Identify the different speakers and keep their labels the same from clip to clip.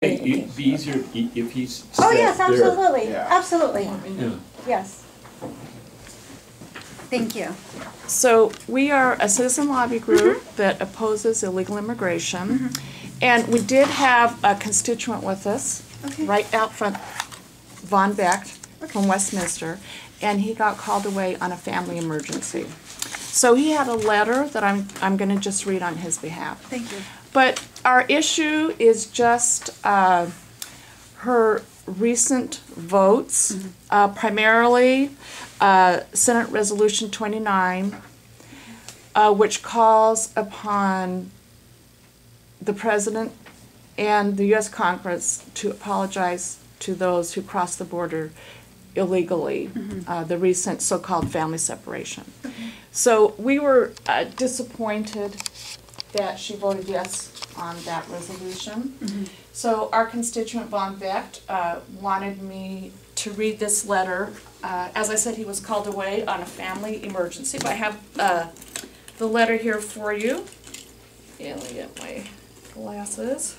Speaker 1: It'd be easier if he's
Speaker 2: Oh, yes,
Speaker 1: there.
Speaker 2: absolutely,
Speaker 3: Yeah.
Speaker 2: absolutely,
Speaker 1: Yeah.
Speaker 2: yes. Thank you.
Speaker 4: So we are a citizen lobby group that opposes illegal immigration. And we did have a constituent with us,
Speaker 2: Okay.
Speaker 4: right out front, Von Beck from Westminster, and he got called away on a family emergency. So he had a letter that I'm going to just read on his behalf.
Speaker 2: Thank you.
Speaker 4: But our issue is just her recent votes, primarily Senate Resolution 29, which calls upon the President and the U.S. Congress to apologize to those who cross the border illegally, the recent so-called family separation. So we were disappointed that she voted yes on that resolution. So our constituent Von Becht wanted me to read this letter. As I said, he was called away on a family emergency, but I have the letter here for you. Yeah, let me get my glasses.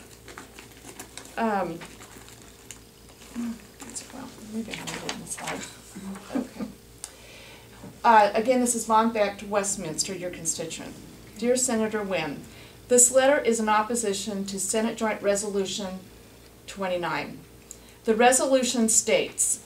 Speaker 4: Well, maybe I have it on the slide. Okay. Again, this is Von Becht, Westminster, your constituent. Dear Senator Nguyen, this letter is in opposition to Senate Joint Resolution 29. The resolution states,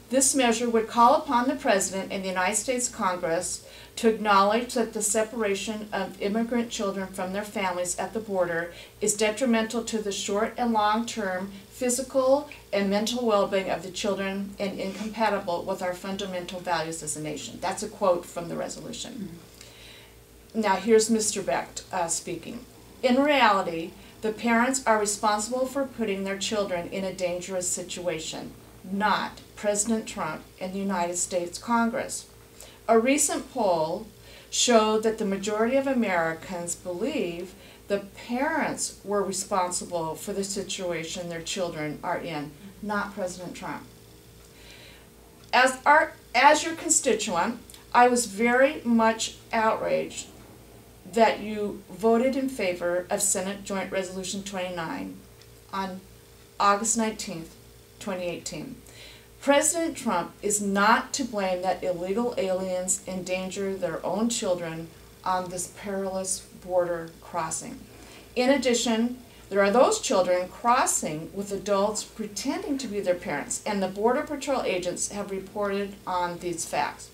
Speaker 4: this measure would call upon the President and the United States Congress to acknowledge that the separation of immigrant children from their families at the border is detrimental to the short and long-term physical and mental well-being of the children and incompatible with our fundamental values as a nation. That's a quote from the resolution. Now here's Mr. Becht speaking. In reality, the parents are responsible for putting their children in a dangerous situation, not President Trump and the United States Congress. A recent poll showed that the majority of Americans believe the parents were responsible for the situation their children are in, not President Trump. As your constituent, I was very much outraged that you voted in favor of Senate Joint Resolution 29 on August 19th, 2018. President Trump is not to blame that illegal aliens endanger their own children on this perilous border crossing. In addition, there are those children crossing with adults pretending to be their parents, and the Border Patrol agents have reported on these facts.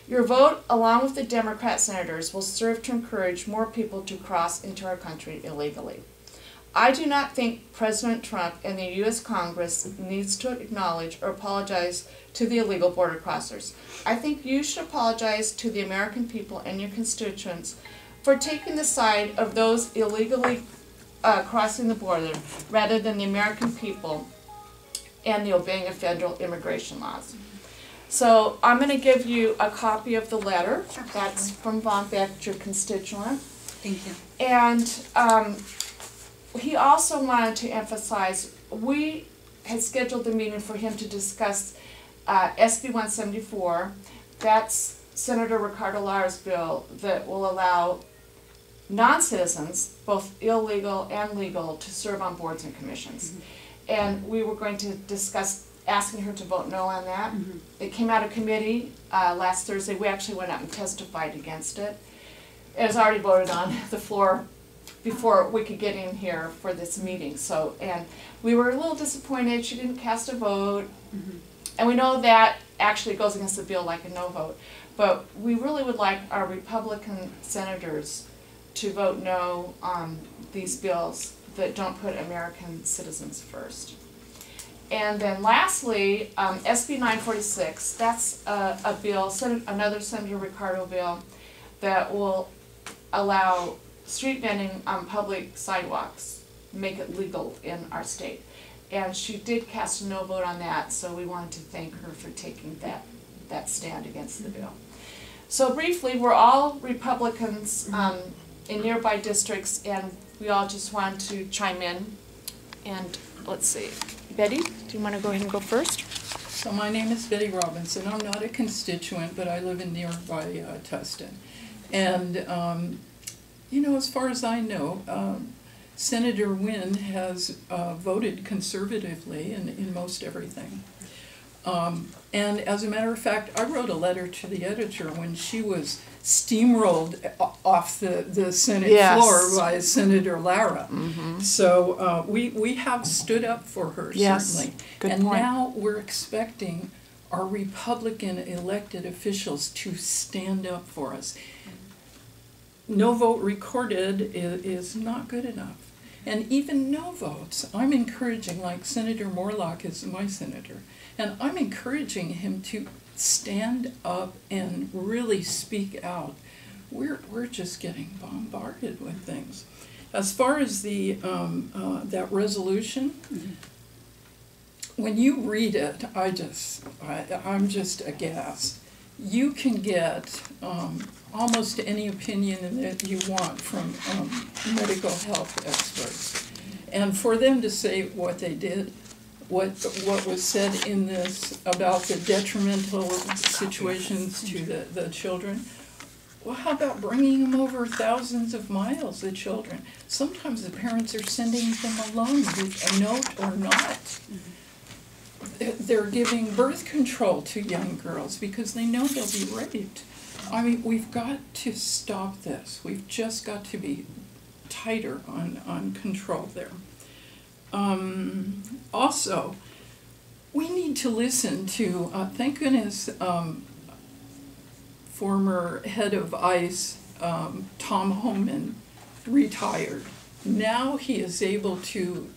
Speaker 4: Your vote, along with the Democrat senators, will serve to encourage more people to cross into our country illegally. I do not think President Trump and the U.S. Congress needs to acknowledge or apologize to the illegal border crossers. I think you should apologize to the American people and your constituents for taking the side of those illegally crossing the border rather than the American people and the obeying of federal immigration laws. So I'm going to give you a copy of the letter. That's from Von Becht, your constituent.
Speaker 2: Thank you.
Speaker 4: And he also wanted to emphasize, we had scheduled the meeting for him to discuss SB 174. That's Senator Ricardo Lara's bill that will allow non-citizens, both illegal and legal, to serve on boards and commissions. And we were going to discuss asking her to vote no on that. It came out of committee last Thursday. We actually went out and testified against it. It was already voted on the floor before we could get in here for this meeting. So, and we were a little disappointed she didn't cast a vote. And we know that actually goes against the bill like a no vote. But we really would like our Republican senators to vote no on these bills that don't put American citizens first. And then lastly, SB 946, that's a bill, another Senator Ricardo bill, that will allow street vending on public sidewalks, make it legal in our state. And she did cast a no vote on that, so we wanted to thank her for taking that stand against the bill. So briefly, we're all Republicans in nearby districts, and we all just want to chime in. And let's see, Betty, do you want to go ahead and go first?
Speaker 3: So my name is Betty Robinson. I'm not a constituent, but I live in nearby Tustin. And, you know, as far as I know, Senator Nguyen has voted conservatively in most everything. And as a matter of fact, I wrote a letter to the editor when she was steamrolled off the Senate
Speaker 4: Yes.
Speaker 3: floor by Senator Lara.
Speaker 4: Mm-hmm.
Speaker 3: So we have stood up for her,
Speaker 4: Yes.
Speaker 3: certainly.
Speaker 4: Good
Speaker 3: And
Speaker 4: point.
Speaker 3: now we're expecting our Republican elected officials to stand up for us. No vote recorded is not good enough. And even no votes, I'm encouraging, like Senator Moorlach is my senator, and I'm encouraging him to stand up and really speak out. We're just getting bombarded with things. As far as the that resolution, when you read it, I'm just aghast. You can get almost any opinion that you want from medical health experts, and for them to say what they did, what was said in this about the detrimental situations to the children. Well, how about bringing them over thousands of miles, the children? Sometimes the parents are sending them alone with a note or not. They're giving birth control to young girls because they know they'll be raped. I mean, we've got to stop this. We've just got to be tighter on control there. Also, we need to listen to, thank goodness, former head of ICE, Tom Homan, retired. Now he is able to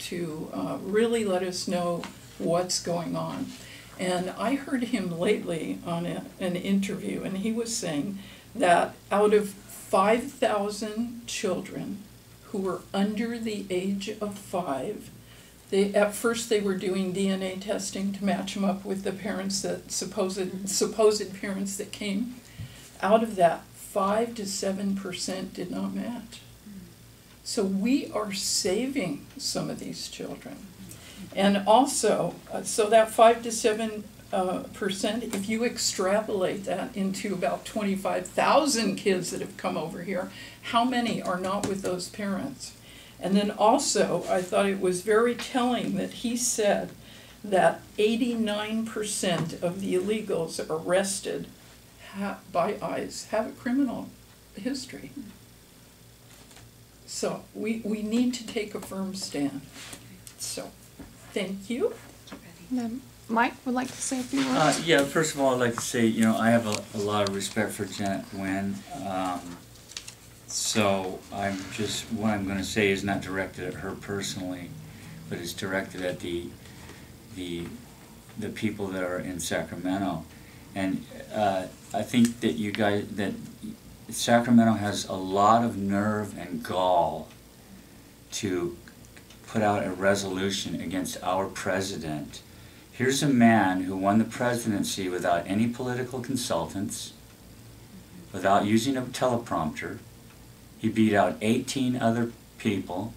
Speaker 3: really let us know what's going on. And I heard him lately on an interview, and he was saying that out of 5,000 children who were under the age of 5, at first they were doing DNA testing to match them up with the parents, that supposed parents that came. Out of that, 5 to 7% did not match. So we are saving some of these children. And also, so that 5 to 7%, if you extrapolate that into about 25,000 kids that have come over here, how many are not with those parents? And then also, I thought it was very telling that he said that 89% of the illegals arrested by ICE have a criminal history. So we need to take a firm stand. So, thank you.
Speaker 4: Mike would like to say a few words.
Speaker 2: Yeah, first of all, I'd like to say, you know, I have a lot of respect for Janet Nguyen. So what I'm going to say is not directed at her personally, but it's directed at the people that are in Sacramento. And I think that that Sacramento has a lot of nerve and gall to put out a resolution against our president. Here's a man who won the presidency without any political consultants, without using a teleprompter. He beat out 18 other people.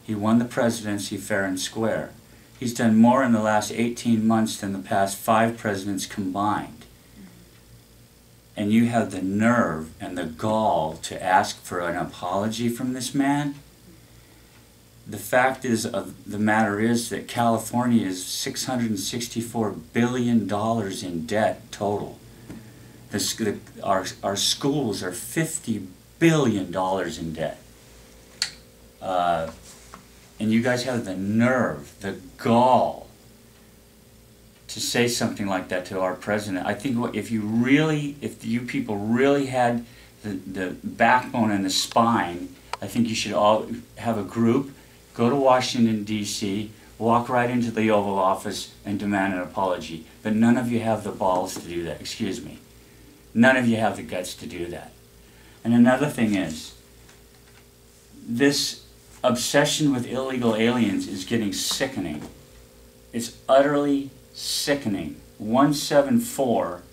Speaker 2: He won the presidency fair and square. He's done more in the last 18 months than the past 5 presidents combined. And you have the nerve and the gall to ask for an apology from this man? The fact of the matter is that California is $664 billion in debt total. Our schools are $50 billion in debt. And you guys have the nerve, the gall, to say something like that to our president. I think if you people really had the backbone and the spine, I think you should all have a group, go to Washington, D.C., walk right into the Oval Office and demand an apology. But none of you have the balls to do that, excuse me. None of you have the guts to do that. And another thing is, this obsession with illegal aliens is getting sickening. It's utterly sickening. 174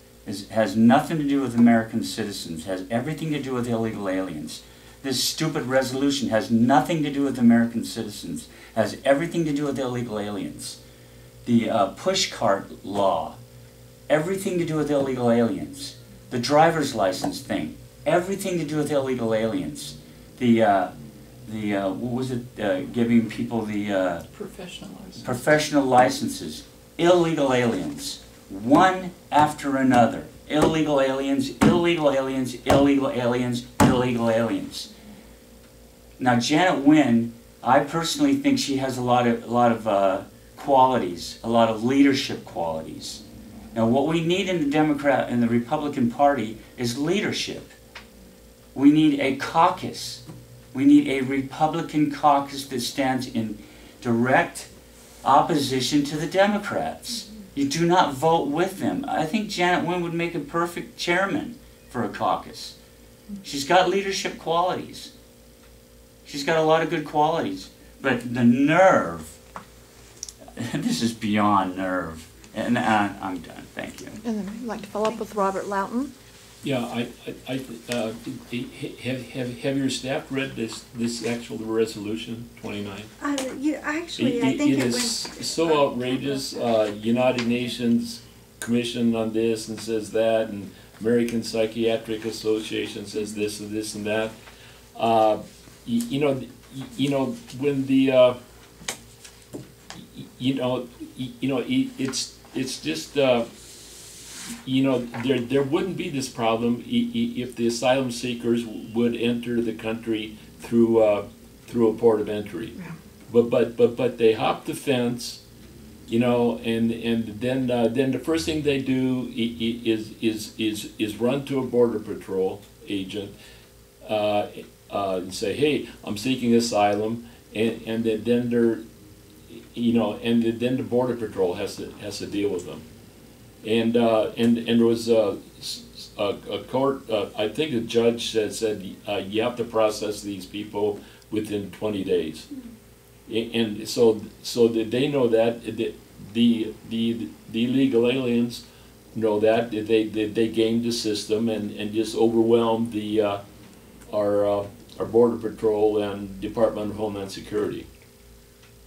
Speaker 2: has nothing to do with American citizens, has everything to do with illegal aliens. This stupid resolution has nothing to do with American citizens, has everything to do with illegal aliens. The pushcart law, everything to do with illegal aliens. The driver's license thing, everything to do with illegal aliens. The what was it, giving people the
Speaker 3: Professional license.
Speaker 2: professional licenses. Illegal aliens, one after another. Illegal aliens, illegal aliens, illegal aliens, illegal aliens. Now Janet Nguyen, I personally think she has a lot of qualities, a lot of leadership qualities. Now what we need in the Democrat and the Republican Party is leadership. We need a caucus. We need a Republican caucus that stands in direct opposition to the Democrats. You do not vote with them. I think Janet Nguyen would make a perfect chairman for a caucus. She's got leadership qualities. She's got a lot of good qualities. But the nerve, this is beyond nerve. And I'm done. Thank you.
Speaker 5: And then I'd like to follow up with Robert Loughton.
Speaker 1: Yeah, have your staff read this actual resolution 29?
Speaker 6: Yeah, actually, I think
Speaker 1: it
Speaker 6: it
Speaker 1: is
Speaker 6: went.
Speaker 1: so outrageous. United Nations Commission on this and says that, and American Psychiatric Association says this and this and that. You know when the it's just. There wouldn't be this problem if the asylum seekers would enter the country through a port of entry,
Speaker 5: Yeah.
Speaker 1: but they hop the fence, and then the first thing they do is run to a border patrol agent and say, hey, I'm seeking asylum, and then they're and then the border patrol has to deal with them. And there was a court, I think a judge said you have to process these people within 20 days. And so they know that, the illegal aliens know that, they gamed the system and just overwhelmed our Border Patrol and Department of Homeland Security.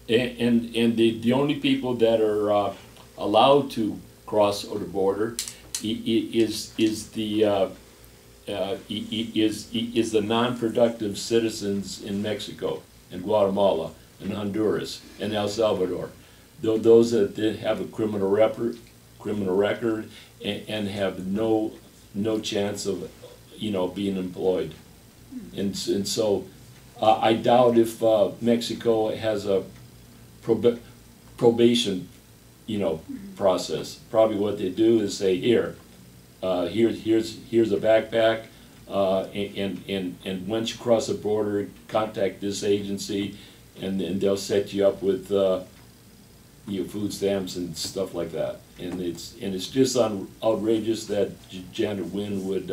Speaker 1: And the only people that are allowed to cross the border is the non-productive citizens in Mexico and Guatemala and Honduras and El Salvador, those that have a criminal record and have no chance of being employed, and so I doubt if Mexico has a probation process. Probably what they do is say, here's a backpack, and once you cross the border, contact this agency, and they'll set you up with food stamps and stuff like that. And it's just outrageous that Janet Nguyen would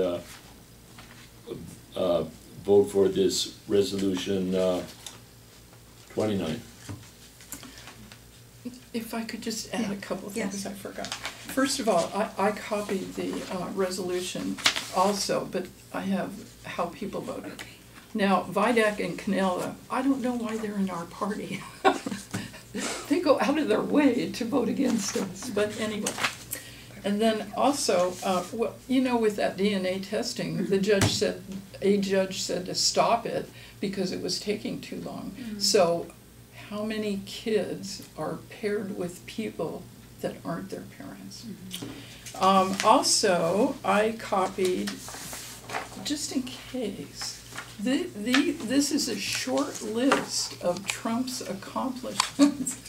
Speaker 1: vote for this resolution 29.
Speaker 3: If I could just add a couple of things
Speaker 6: Yes.
Speaker 3: I forgot. First of all, I copied the resolution also, but I have how people voted. Now, Vidak and Canela, I don't know why they're in our party. They go out of their way to vote against us, but anyway. And then also, with that DNA testing, a judge said to stop it because it was taking too long. Mm-hmm. So how many kids are paired with people that aren't their parents? Mm-hmm. Also, I copied, just in case, this is a short list of Trump's accomplishments.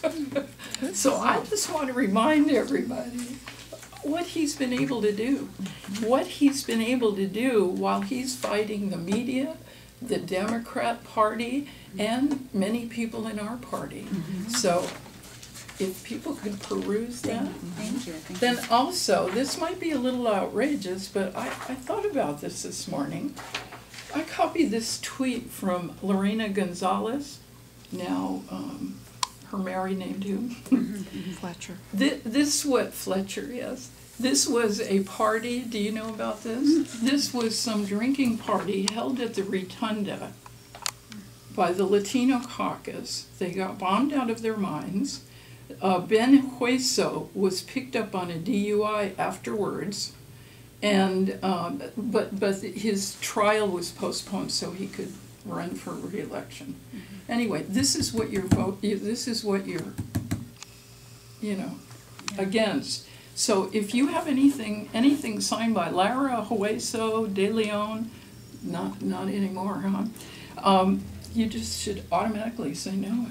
Speaker 3: So I just want to remind everybody what he's been able to do. What he's been able to do while he's fighting the media, the Democrat Party, and many people in our party. Mm-hmm. So if people could peruse that.
Speaker 6: Thank you.
Speaker 3: Then also, this might be a little outrageous, but I thought about this morning. I copied this tweet from Lorena Gonzalez, now her married name too.
Speaker 5: Fletcher.
Speaker 3: Fletcher, yes. This was a party, do you know about this? This was some drinking party held at the Rotunda by the Latino caucus. They got bombed out of their minds. Ben Hueso was picked up on a DUI afterwards, and but his trial was postponed so he could run for reelection. Anyway, this is what your vote, this is what you're, against. So if you have anything signed by Lara, Hueso, De Leon, not anymore, huh? You just should automatically say no.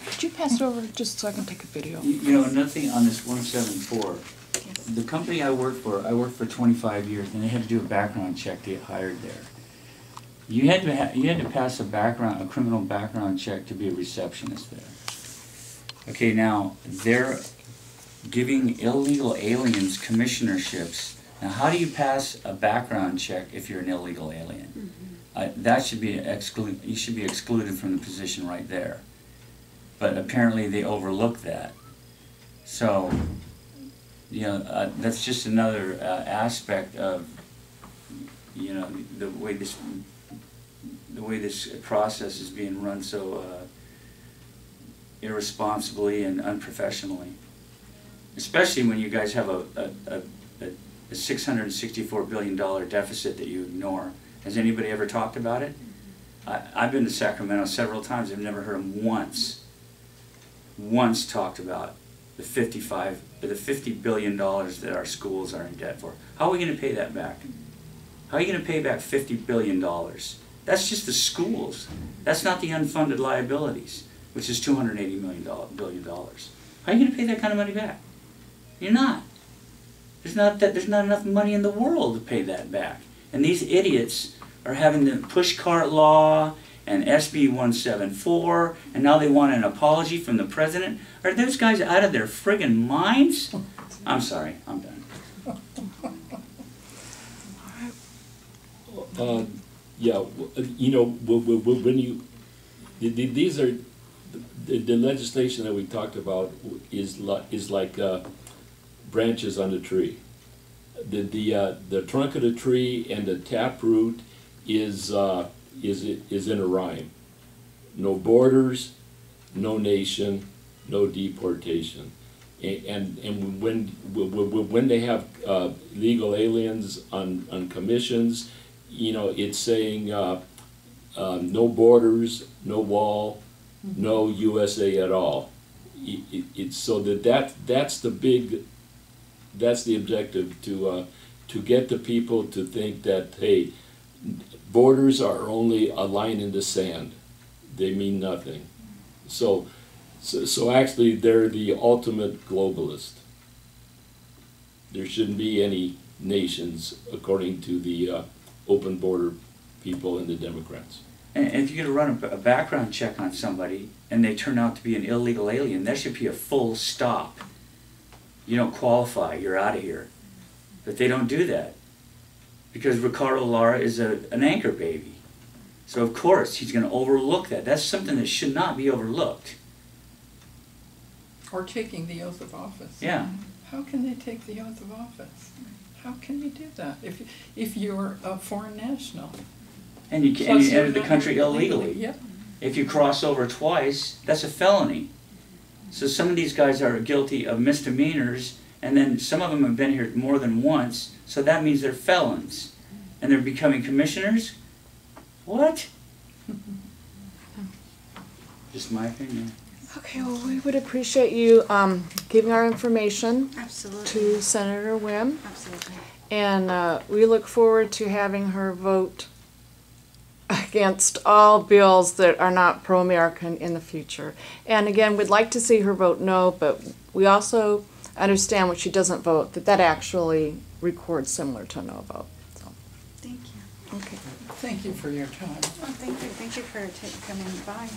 Speaker 5: Could you pass it over just so I can take a video?
Speaker 2: You know, another thing on this 174, the company I worked for 25 years, and they had to do a background check to get hired there. You had to pass a criminal background check to be a receptionist there. Okay, now they're giving illegal aliens commissionerships. Now, how do you pass a background check if you're an illegal alien? That should be you should be excluded from the position right there. But apparently they overlooked that. So, that's just another aspect of, the way this process is being run so irresponsibly and unprofessionally. Especially when you guys have a $664 billion deficit that you ignore. Has anybody ever talked about it? I've been to Sacramento several times. I've never heard them once talked about the $50 billion that our schools are in debt for. How are we going to pay that back? How are you going to pay back $50 billion? That's just the schools. That's not the unfunded liabilities, which is $280 billion. How are you going to pay that kind of money back? You're not. There's not enough money in the world to pay that back. And these idiots are having the pushcart law and SB 174, and now they want an apology from the president. Are those guys out of their friggin' minds? I'm sorry, I'm done.
Speaker 1: Yeah, when these are the legislation that we talked about is like branches on the tree. The trunk of the tree and the taproot is in a rhyme. No borders, no nation, no deportation. And when they have legal aliens on commissions, it's saying no borders, no wall, no USA at all. It's so that's the objective, to get the people to think that, hey, borders are only a line in the sand. They mean nothing. So actually they're the ultimate globalist. There shouldn't be any nations according to the open border people and the Democrats.
Speaker 2: And if you're going to run a background check on somebody and they turn out to be an illegal alien, that should be a full stop. You don't qualify, you're out of here. But they don't do that. Because Ricardo Lara is an anchor baby. So of course he's going to overlook that. That's something that should not be overlooked.
Speaker 3: Or taking the oath of office.
Speaker 2: Yeah.
Speaker 3: How can they take the oath of office? How can you do that if you're a foreign national?
Speaker 2: And you enter the country illegally.
Speaker 3: Yep.
Speaker 2: If you cross over twice, that's a felony. So some of these guys are guilty of misdemeanors, and then some of them have been here more than once, so that means they're felons. And they're becoming commissioners? What? Just my opinion.
Speaker 5: Okay, well, we would appreciate you giving our information
Speaker 6: Absolutely.
Speaker 5: to Senator Nguyen.
Speaker 6: Absolutely.
Speaker 5: And we look forward to having her vote against all bills that are not pro-American in the future. And again, we'd like to see her vote no, but we also understand when she doesn't vote, that actually records similar to a no vote. So,
Speaker 6: Thank you.
Speaker 5: okay.
Speaker 3: Thank you for your time.
Speaker 6: Oh, thank you. Thank you for coming by.